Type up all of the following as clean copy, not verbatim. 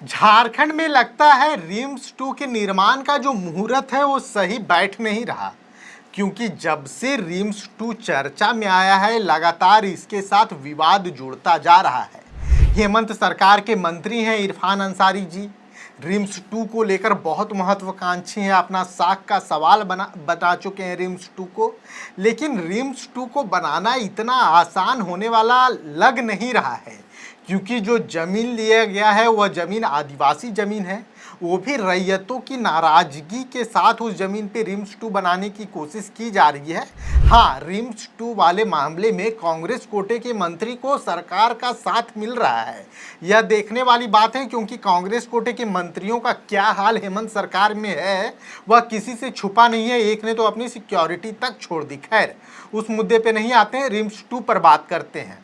झारखंड में लगता है रिम्स 2 के निर्माण का जो मुहूर्त है वो सही बैठ नहीं रहा, क्योंकि जब से रिम्स 2 चर्चा में आया है लगातार इसके साथ विवाद जुड़ता जा रहा है। हेमंत सरकार के मंत्री हैं इरफान अंसारी जी, रिम्स 2 को लेकर बहुत महत्वाकांक्षी हैं, अपना साख का सवाल बता चुके हैं रिम्स 2 को। लेकिन रिम्स 2 को बनाना इतना आसान होने वाला लग नहीं रहा है, क्योंकि जो जमीन लिया गया है वह जमीन आदिवासी जमीन है, वो भी रैयतों की नाराजगी के साथ उस जमीन पे रिम्स 2 बनाने की कोशिश की जा रही है। हाँ, रिम्स 2 वाले मामले में कांग्रेस कोटे के मंत्री को सरकार का साथ मिल रहा है। यह देखने वाली बात है, क्योंकि कांग्रेस कोटे के मंत्रियों का क्या हाल हेमंत सरकार में है वह किसी से छुपा नहीं है। एक ने तो अपनी सिक्योरिटी तक छोड़ दी। खैर, उस मुद्दे पे नहीं आते हैं, रिम्स 2 पर बात करते हैं।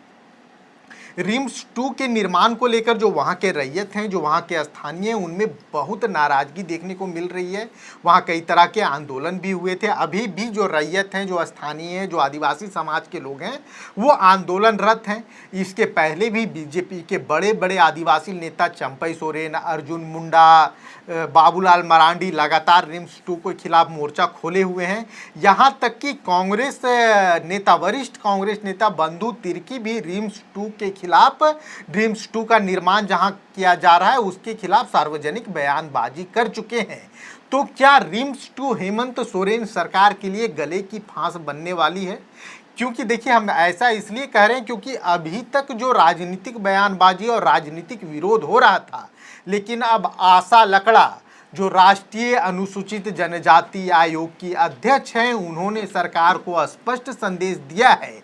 रिम्स 2 के निर्माण को लेकर जो वहाँ के रैयत हैं, जो वहाँ के स्थानीय हैं, उनमें बहुत नाराज़गी देखने को मिल रही है। वहाँ कई तरह के आंदोलन भी हुए थे। अभी भी जो रैयत हैं, जो स्थानीय हैं, जो आदिवासी समाज के लोग हैं, वो आंदोलनरत हैं। इसके पहले भी बीजेपी के बड़े बड़े आदिवासी नेता चंपई सोरेन, अर्जुन मुंडा, बाबूलाल मरांडी लगातार रिम्स 2 के खिलाफ मोर्चा खोले हुए हैं। यहाँ तक कि कांग्रेस नेता, वरिष्ठ कांग्रेस नेता बंधु तिर्की भी रिम्स 2 के खिलाफ, रिम्स 2 का निर्माण जहां किया जा रहा है उसके खिलाफ सार्वजनिक बयानबाजी कर चुके हैं। तो क्या रिम्स 2 हेमंत सोरेन सरकार के लिए गले की फांस बनने वाली है? क्योंकि देखिए, हम ऐसा इसलिए कह रहे हैं क्योंकि अभी तक जो राजनीतिक बयानबाजी और राजनीतिक विरोध हो रहा था, लेकिन अब आशा लकड़ा जो राष्ट्रीय अनुसूचित जनजाति आयोग की अध्यक्ष हैं, उन्होंने सरकार को स्पष्ट संदेश दिया है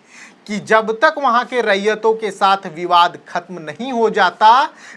कि जब तक वहां के रैयतों के साथ विवाद खत्म नहीं हो जाता,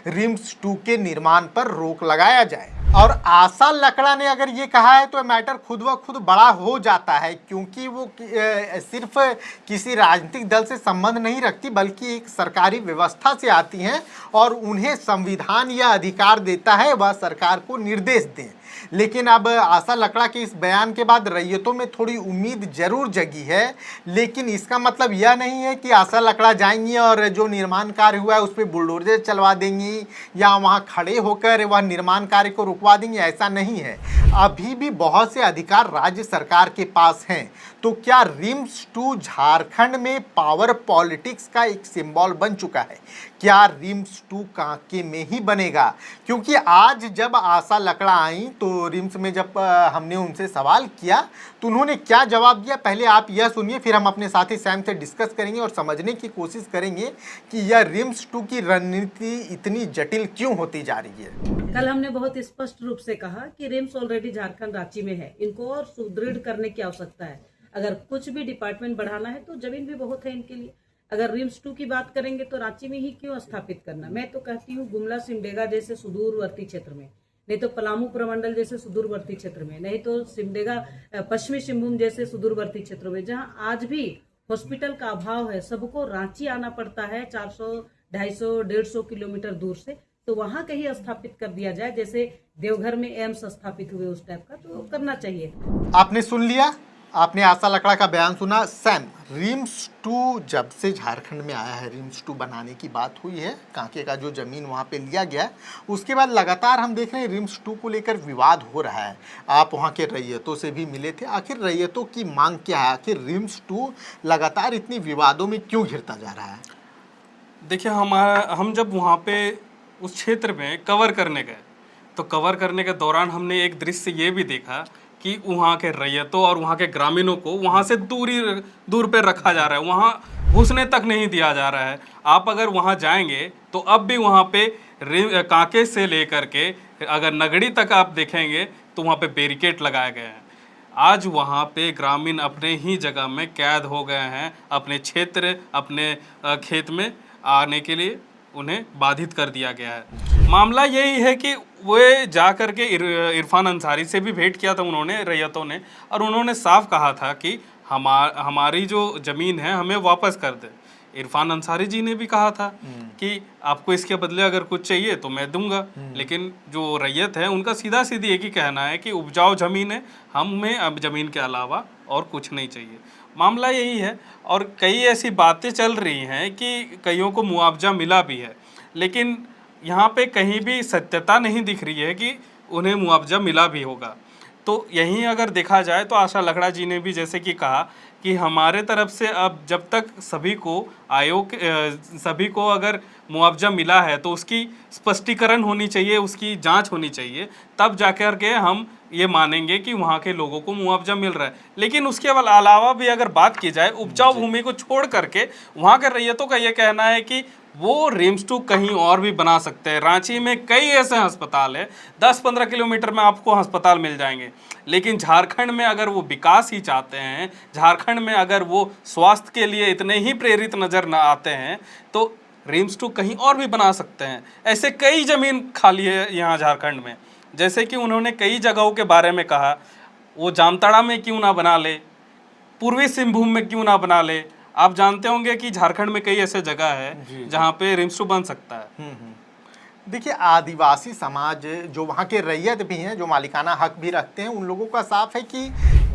रिम्स 2 के निर्माण पर रोक लगाया जाए। और आशा लकड़ा ने अगर ये कहा है तो मैटर खुद व खुद बड़ा हो जाता है, क्योंकि वो सिर्फ किसी राजनीतिक दल से संबंध नहीं रखती, बल्कि एक सरकारी व्यवस्था से आती हैं और उन्हें संविधान यह अधिकार देता है वह सरकार को निर्देश दें। लेकिन अब आशा लकड़ा के इस बयान के बाद रैयतों में थोड़ी उम्मीद जरूर जगी है, लेकिन इसका मतलब यह नहीं है कि आशा लकड़ा जाएंगी और जो निर्माण कार्य हुआ है उस पर बुलडोजर चलवा देंगी या वहां खड़े होकर वह निर्माण कार्य को रुकवा देंगी। ऐसा नहीं है, अभी भी बहुत से अधिकार राज्य सरकार के पास हैं। तो क्या रिम्स 2 झारखंड में पावर पॉलिटिक्स का एक सिंबल बन चुका है? क्या रिम्स 2 कांके में ही बनेगा? क्योंकि आज जब आशा लकड़ा आई तो रिम्स में जब हमने उनसे सवाल किया तो उन्होंने क्या जवाब दिया, पहले आप यह सुनिए, फिर हम अपने साथी सैम से डिस्कस करेंगे और समझने की कोशिश करेंगे कि यह रिम्स 2 की रणनीति इतनी जटिल क्यों होती जा रही है। कल हमने बहुत स्पष्ट रूप से कहा कि रिम्स ऑलरेडी झारखंड रांची में है, इनको और सुदृढ़ करने की आवश्यकता है। अगर कुछ भी डिपार्टमेंट बढ़ाना है तो जमीन भी बहुत है इनके लिए। अगर रिम्स 2 की बात करेंगे तो रांची में ही क्यों स्थापित करना। मैं तो कहती हूँ गुमला सिमडेगा जैसे सुदूरवर्ती क्षेत्र में, नहीं तो पलामू प्रमंडल जैसे सुदूरवर्ती क्षेत्र में, नहीं तो सिमडेगा पश्चिमी सिंहभूम जैसे सुदूरवर्ती क्षेत्रों में, जहाँ आज भी हॉस्पिटल का अभाव है, सबको रांची आना पड़ता है 400, 250, 150 किलोमीटर दूर से, तो वहां कहीं स्थापित कर दिया जाए, जैसे देवघर में एम्स स्थापित हुए उस टाइप का, तो करना चाहिए। आपने सुन लिया, आपने आशा लकड़ा का बयान सुना। सैम, रिम्स 2 जब से झारखंड में आया है, रिम्स 2 बनाने की बात हुई है, कांके का जो जमीन वहाँ पे लिया गया है, उसके बाद लगातार हम देख रहे हैं रिम्स 2 को लेकर विवाद हो रहा है। आप वहाँ के रैयतों से भी मिले थे, आखिर रैयतों की मांग क्या है? आखिर रिम्स 2 लगातार इतनी विवादों में क्यों घिरता जा रहा है? देखिए, हम जब वहाँ पे उस क्षेत्र में कवर करने गए तो कवर करने के दौरान हमने एक दृश्य ये भी देखा कि वहाँ के रैयतों और वहाँ के ग्रामीणों को वहाँ से दूर पे रखा जा रहा है, वहाँ घुसने तक नहीं दिया जा रहा है। आप अगर वहाँ जाएंगे तो अब भी वहाँ पे कांके से लेकर के अगर नगड़ी तक आप देखेंगे तो वहाँ पे बैरिकेड लगाए गए हैं। आज वहाँ पे ग्रामीण अपने ही जगह में कैद हो गए हैं, अपने क्षेत्र, अपने खेत में आने के लिए उन्हें बाधित कर दिया गया है। मामला यही है कि वे जा कर के इरफान अंसारी से भी भेंट किया था उन्होंने, रैयतों ने, और उन्होंने साफ कहा था कि हमारी जो ज़मीन है हमें वापस कर दे। इरफान अंसारी जी ने भी कहा था कि आपको इसके बदले अगर कुछ चाहिए तो मैं दूंगा, लेकिन जो रैयत है उनका सीधा सीधी एक ही कहना है कि उपजाऊ ज़मीन है, हमें अब ज़मीन के अलावा और कुछ नहीं चाहिए। मामला यही है, और कई ऐसी बातें चल रही हैं कि कईयों को मुआवजा मिला भी है, लेकिन यहाँ पे कहीं भी सत्यता नहीं दिख रही है कि उन्हें मुआवजा मिला भी होगा। तो यहीं अगर देखा जाए तो आशा लकड़ा जी ने भी जैसे कि कहा कि हमारे तरफ से अब जब तक सभी को सभी को अगर मुआवजा मिला है तो उसकी स्पष्टीकरण होनी चाहिए, उसकी जांच होनी चाहिए, तब जाकर के हम ये मानेंगे कि वहाँ के लोगों को मुआवजा मिल रहा है। लेकिन उसके अलावा भी अगर बात की जाए उपजाऊ भूमि को छोड़ करके वहाँ के रैयतों का ये कहना है कि वो रिम्स टू कहीं और भी बना सकते हैं। रांची में कई ऐसे अस्पताल है, 10-15 किलोमीटर में आपको अस्पताल मिल जाएंगे। लेकिन झारखंड में अगर वो विकास ही चाहते हैं, झारखंड में अगर वो स्वास्थ्य के लिए इतने ही प्रेरित नज़र न आते हैं, तो रिम्स टू कहीं और भी बना सकते हैं। ऐसे कई ज़मीन खाली है यहाँ झारखंड में। जैसे कि उन्होंने कई जगहों के बारे में कहा, वो जामताड़ा में क्यों ना बना ले, पूर्वी सिंहभूम में क्यों ना बना ले। आप जानते होंगे कि झारखंड में कई ऐसे जगह है जहाँ पे रिम्स टू बन सकता है। देखिए, आदिवासी समाज जो वहाँ के रैयत भी हैं, जो मालिकाना हक भी रखते हैं, उन लोगों का साफ है कि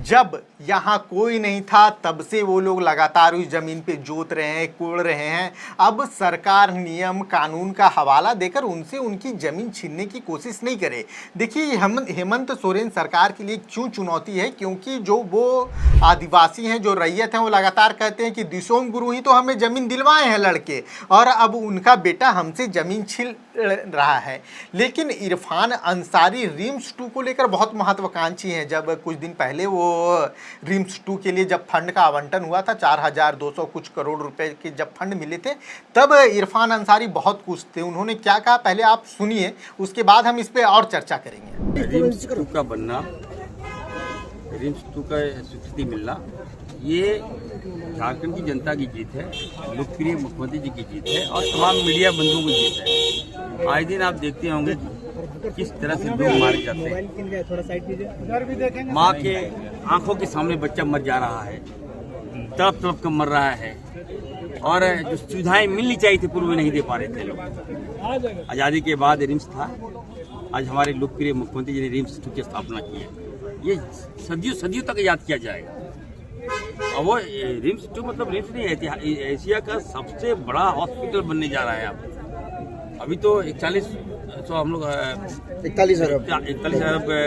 जब यहाँ कोई नहीं था तब से वो लोग लगातार उस ज़मीन पे जोत रहे हैं, कोड़ रहे हैं। अब सरकार नियम कानून का हवाला देकर उनसे उनकी ज़मीन छीनने की कोशिश नहीं करे। देखिए, हेमंत सोरेन सरकार के लिए क्यों चुनौती है, क्योंकि जो वो आदिवासी हैं, जो रैयत हैं, वो लगातार कहते हैं कि दिसोम गुरु ही तो हमें ज़मीन दिलवाए हैं लड़के, और अब उनका बेटा हमसे ज़मीन छीन रहा है। लेकिन इरफान अंसारी रिम्स 2 को लेकर बहुत महत्वाकांक्षी हैं। जब कुछ दिन पहले वो रिम्स 2 के लिए जब फंड का आवंटन हुआ था, 4200 कुछ करोड़ रुपए के जब फंड मिले थे, तब इरफान अंसारी बहुत खुश थे। उन्होंने क्या कहा, पहले आप सुनिए, उसके बाद हम इस पे और चर्चा करेंगे। रिम्स 2 का बनना, रिम्स 2 का स्वीकृति मिलना, ये झारखंड की जनता की जीत है, लोकप्रिय मुख्यमंत्री जी की जीत है और तमाम मीडिया बंधुओं की जीत है। आए दिन आप देखते होंगे किस तरह से लोग मारे जाते हैं। माँ के आंखों के सामने बच्चा मर जा रहा है, तड़प तड़प कर मर रहा है, और जो सुविधाएं मिलनी चाहिए थी पूर्व में नहीं दे पा रहे थे लोग। आज़ादी के बाद रिम्स था, आज हमारे लोकप्रिय मुख्यमंत्री जी ने रिम्स 2 की स्थापना की है। ये सदियों सदियों तक याद किया जाएगा। और वो रिम्स 2 मतलब रिम्स नहीं, एशिया का सबसे बड़ा हॉस्पिटल बनने जा रहा है। अब अभी तो 41 हम लोग 41 अरब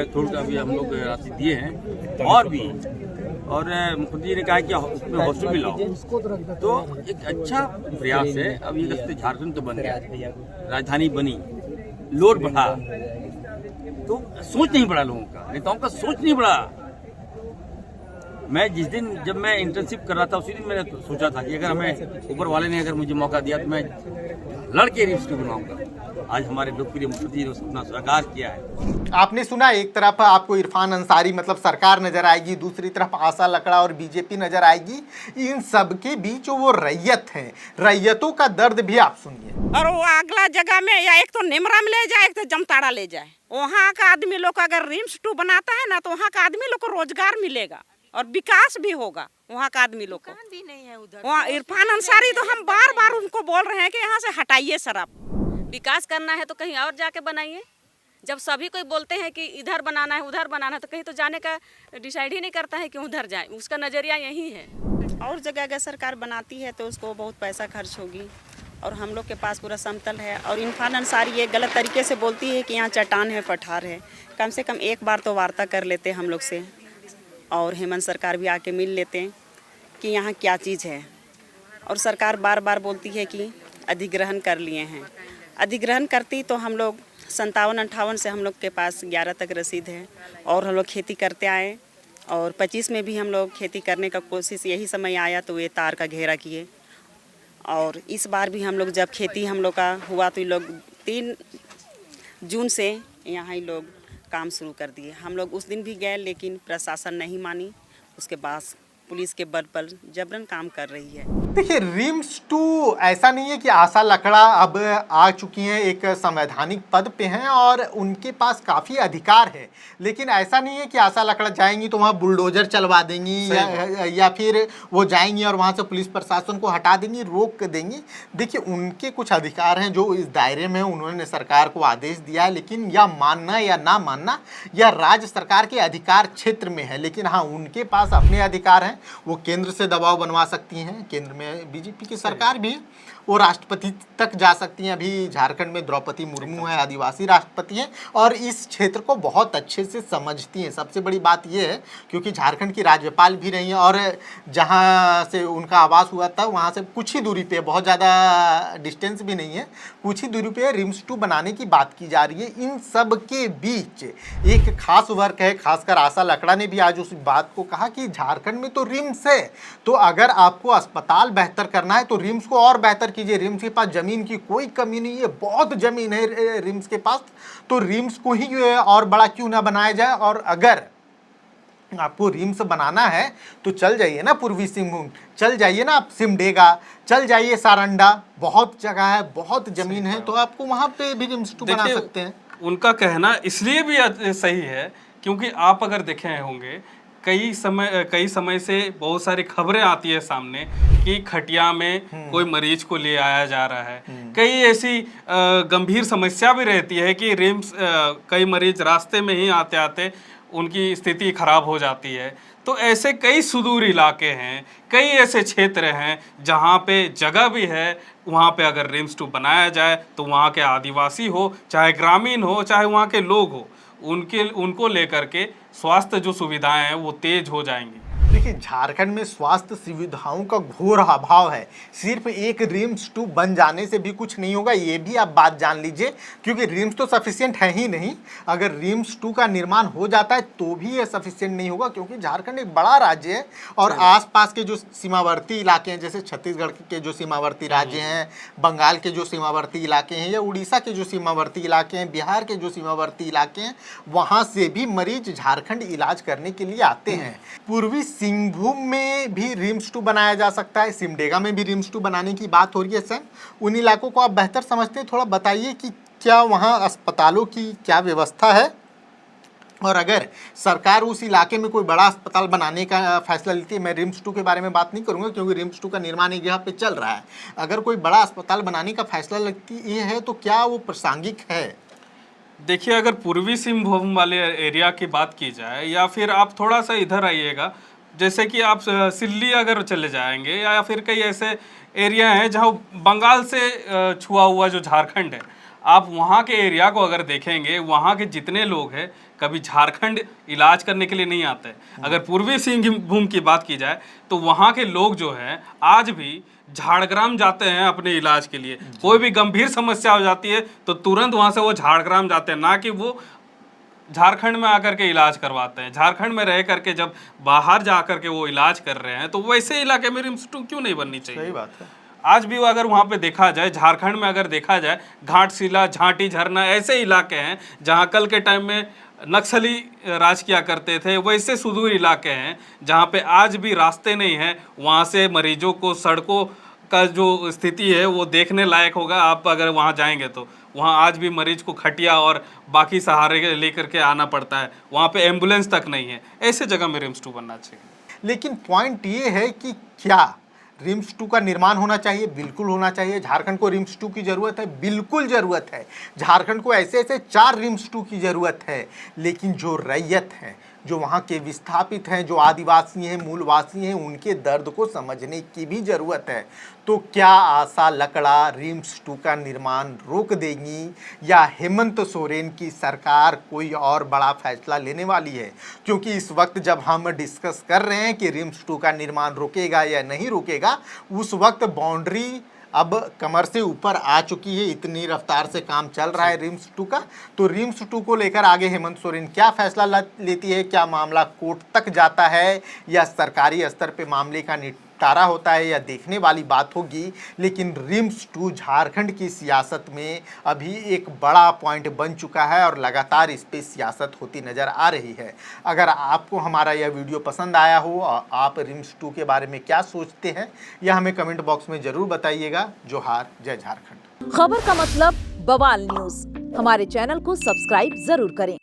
करोड़ का अभी हम लोग राशि दिए हैं, और भी, और मुख्यमंत्री जी ने कहा कि उसमें हॉस्पिटल भी लाओ, तो एक अच्छा प्रयास है। अब ये रास्ते झारखंड तो बन गया, राजधानी बनी, लोड बढ़ा, तो सोच नहीं बढ़ा लोगों का, नेताओं का सोच नहीं बढ़ा। मैं जिस दिन जब मैं इंटर्नशिप कर रहा था उसी दिन मैंने सोचा था कि अगर हमें ऊपर वाले ने अगर मुझे मौका दिया तो मैं लड़के रिम्स 2 बनाऊंगा। आज हमारे लोकप्रिय मुख्यमंत्री ने अपना साकार किया है। आपने सुना, एक तरफ आपको इरफान अंसारी मतलब सरकार नजर आएगी, दूसरी तरफ आशा लकड़ा और बीजेपी नजर आएगी। इन सब के बीच वो रैयत हैं, रैयतों का दर्द भी आप सुनिए। और वो अगला जगह में या एक तो निमरा में ले जाए, एक तो जमताड़ा ले जाए। वहाँ का आदमी लोग का अगर रिम्स 2 बनाता है ना, तो वहाँ का आदमी लोग को रोजगार मिलेगा और विकास भी होगा। वहाँ का आदमी लोग को भी नहीं है उधर। वहाँ इरफान अंसारी तो हम बार बार उनको बोल रहे हैं कि यहाँ से हटाइए शराब। विकास करना है तो कहीं और जाके बनाइए। जब सभी कोई बोलते हैं कि इधर बनाना है उधर बनाना है, तो कहीं तो जाने का डिसाइड ही नहीं करता है कि उधर जाए। उसका नज़रिया यही है। और जगह अगर सरकार बनाती है तो उसको बहुत पैसा खर्च होगी, और हम लोग के पास पूरा समतल है। और इरफान अंसारी ये गलत तरीके से बोलती है कि यहाँ चट्टान है, पठार है। कम से कम एक बार तो वार्ता कर लेते हम लोग से, और हेमंत सरकार भी आके मिल लेते हैं कि यहाँ क्या चीज़ है। और सरकार बार बार बोलती है कि अधिग्रहण कर लिए हैं। अधिग्रहण करती तो हम लोग 57-58 से हम लोग के पास 11 तक रसीद है, और हम लोग खेती करते आए, और 25 में भी हम लोग खेती करने का कोशिश, यही समय आया तो ये तार का घेरा किए। और इस बार भी हम लोग जब खेती हम लोग का हुआ तो ये लोग 3 जून से यहाँ ही लोग काम शुरू कर दिए। हम लोग उस दिन भी गए, लेकिन प्रशासन नहीं मानी। उसके बाद पुलिस के बल पर जबरन काम कर रही है। देखिए, रिम्स 2 ऐसा नहीं है कि आशा लकड़ा अब आ चुकी हैं, एक संवैधानिक पद पे हैं और उनके पास काफ़ी अधिकार है। लेकिन ऐसा नहीं है कि आशा लकड़ा जाएंगी तो वहाँ बुलडोजर चलवा देंगी या फिर वो जाएंगी और वहाँ से पुलिस प्रशासन को हटा देंगी, रोक देंगी। देखिए, उनके कुछ अधिकार हैं जो इस दायरे में उन्होंने सरकार को आदेश दिया है, लेकिन यह मानना या ना मानना यह राज्य सरकार के अधिकार क्षेत्र में है। लेकिन हाँ, उनके पास अपने अधिकार हैं, वो केंद्र से दबाव बनवा सकती हैं। केंद्र में बीजेपी की सरकार भी है, वो राष्ट्रपति तक जा सकती हैं। अभी झारखंड में द्रौपदी मुर्मू है, आदिवासी राष्ट्रपति हैं और इस क्षेत्र को बहुत अच्छे से समझती हैं। सबसे बड़ी बात ये है क्योंकि झारखंड की राज्यपाल भी रही हैं और जहाँ से उनका आवास हुआ था वहाँ से कुछ ही दूरी पे, बहुत ज़्यादा डिस्टेंस भी नहीं है, कुछ ही दूरी पे रिम्स 2 बनाने की बात की जा रही है। इन सब के बीच एक खास वर्ग है, खासकर आशा लकड़ा ने भी आज उस बात को कहा कि झारखंड में तो रिम्स है, तो अगर आपको अस्पताल बेहतर करना है तो रिम्स को और बेहतर कीजिए। रिम्स के पास ज़मीन की कोई कमी नहीं है, बहुत ज़मीन है रिम्स के पास, तो रिम्स को ही और बड़ा क्यों ना बनाया जाए। और अगर आपको रिम्स बनाना है तो चल जाइए ना पूर्वी सिंहभूम, चल जाइए ना आप सिमडेगा, चल जाइए सारंडा, बहुत जगह है, बहुत ज़मीन है, तो आपको वहाँ पे भी रिम्स 2 बना सकते हैं। उनका कहना इसलिए भी सही है क्योंकि आप अगर देखे होंगे कई समय से बहुत सारी खबरें आती है सामने कि खटिया में कोई मरीज को ले आया जा रहा है। कई ऐसी गंभीर समस्या भी रहती है कि रिम्स कई मरीज रास्ते में ही आते आते उनकी स्थिति खराब हो जाती है। तो ऐसे कई सुदूर इलाके हैं, कई ऐसे क्षेत्र हैं जहाँ पे जगह भी है, वहाँ पे अगर रिम्स 2 बनाया जाए तो वहाँ के आदिवासी हो, चाहे ग्रामीण हो, चाहे वहाँ के लोग हो, उनको लेकर के स्वास्थ्य जो सुविधाएं हैं वो तेज हो जाएंगी। देखिए झारखंड में स्वास्थ्य सुविधाओं का घोर अभाव है। सिर्फ एक रिम्स 2 बन जाने से भी कुछ नहीं होगा, ये भी आप बात जान लीजिए, क्योंकि रिम्स तो सफिशिएंट है ही नहीं। अगर रिम्स 2 का निर्माण हो जाता है तो भी ये सफिशिएंट नहीं होगा, क्योंकि झारखंड एक बड़ा राज्य है और आसपास के जो सीमावर्ती इलाके हैं, जैसे छत्तीसगढ़ के जो सीमावर्ती राज्य हैं, बंगाल के जो सीमावर्ती इलाके हैं, या उड़ीसा के जो सीमावर्ती इलाके हैं, बिहार के जो सीमावर्ती इलाके हैं, वहाँ से भी मरीज झारखंड इलाज करने के लिए आते हैं। पूर्वी सिंहभूम में भी रिम्स 2 बनाया जा सकता है, सिमडेगा में भी रिम्स 2 बनाने की बात हो रही है। सर, उन इलाकों को आप बेहतर समझते हैं, थोड़ा बताइए कि क्या वहाँ अस्पतालों की क्या व्यवस्था है, और अगर सरकार उस इलाके में कोई बड़ा अस्पताल बनाने का फैसला लेती है, मैं रिम्स 2 के बारे में बात नहीं करूँगा क्योंकि रिम्स 2 का निर्माण एक जगह पे चल रहा है, अगर कोई बड़ा अस्पताल बनाने का फैसला लेती है तो क्या वो प्रासंगिक है? देखिए, अगर पूर्वी सिंहभूम वाले एरिया की बात की जाए या फिर आप थोड़ा सा इधर आइएगा, जैसे कि आप सिल्ली अगर चले जाएंगे या फिर कई ऐसे एरिया हैं जहाँ बंगाल से छुआ हुआ जो झारखंड है, आप वहाँ के एरिया को अगर देखेंगे, वहाँ के जितने लोग हैं कभी झारखंड इलाज करने के लिए नहीं आते। अगर पूर्वी सिंहभूम की बात की जाए तो वहाँ के लोग जो हैं आज भी झाड़ग्राम जाते हैं अपने इलाज के लिए। कोई भी गंभीर समस्या हो जाती है तो तुरंत वहाँ से वो झाड़ग्राम जाते हैं, ना कि वो झारखंड में आकर के इलाज करवाते हैं। झारखंड में रह करके जब बाहर जा करके वो इलाज कर रहे हैं तो वैसे इलाके में रिम्स 2 क्यों नहीं बननी चाहिए? सही बात है। आज भी अगर वहाँ पे देखा जाए, झारखंड में अगर देखा जाए, घाटशिला, झांटी, झरना ऐसे इलाके हैं जहाँ कल के टाइम में नक्सली राज किया करते थे, वैसे सुदूर इलाके हैं जहाँ पे आज भी रास्ते नहीं हैं। वहाँ से मरीजों को सड़कों का जो स्थिति है वो देखने लायक होगा। आप अगर वहाँ जाएंगे तो वहाँ आज भी मरीज को खटिया और बाकी सहारे लेकर के आना पड़ता है, वहाँ पे एम्बुलेंस तक नहीं है। ऐसे जगह में रिम्स 2 बनना चाहिए। लेकिन पॉइंट ये है कि क्या रिम्स 2 का निर्माण होना चाहिए? बिल्कुल होना चाहिए। झारखंड को रिम्स 2 की ज़रूरत है, बिल्कुल ज़रूरत है। झारखंड को ऐसे ऐसे 4 रिम्स 2 की ज़रूरत है। लेकिन जो रैयत है, जो वहाँ के विस्थापित हैं, जो आदिवासी हैं, मूलवासी हैं, उनके दर्द को समझने की भी ज़रूरत है। तो क्या आशा लकड़ा रिम्स 2 का निर्माण रोक देंगी या हेमंत सोरेन की सरकार कोई और बड़ा फैसला लेने वाली है? क्योंकि इस वक्त जब हम डिस्कस कर रहे हैं कि रिम्स 2 का निर्माण रुकेगा या नहीं रुकेगा, उस वक्त बाउंड्री अब कमर से ऊपर आ चुकी है। इतनी रफ्तार से काम चल रहा है रिम्स 2 का। तो रिम्स 2 को लेकर आगे हेमंत सोरेन क्या फैसला लेती है? क्या मामला कोर्ट तक जाता है या सरकारी स्तर पे मामले का निपटारा होता है, या देखने वाली बात होगी। लेकिन रिम्स 2 झारखंड की सियासत में अभी एक बड़ा पॉइंट बन चुका है और लगातार इस पर सियासत होती नज़र आ रही है। अगर आपको हमारा यह वीडियो पसंद आया हो और आप रिम्स 2 के बारे में क्या सोचते हैं, यह हमें कमेंट बॉक्स में ज़रूर बताइएगा। जोहार, जय झारखंड। खबर का मतलब बवाल न्यूज, हमारे चैनल को सब्सक्राइब जरूर करें।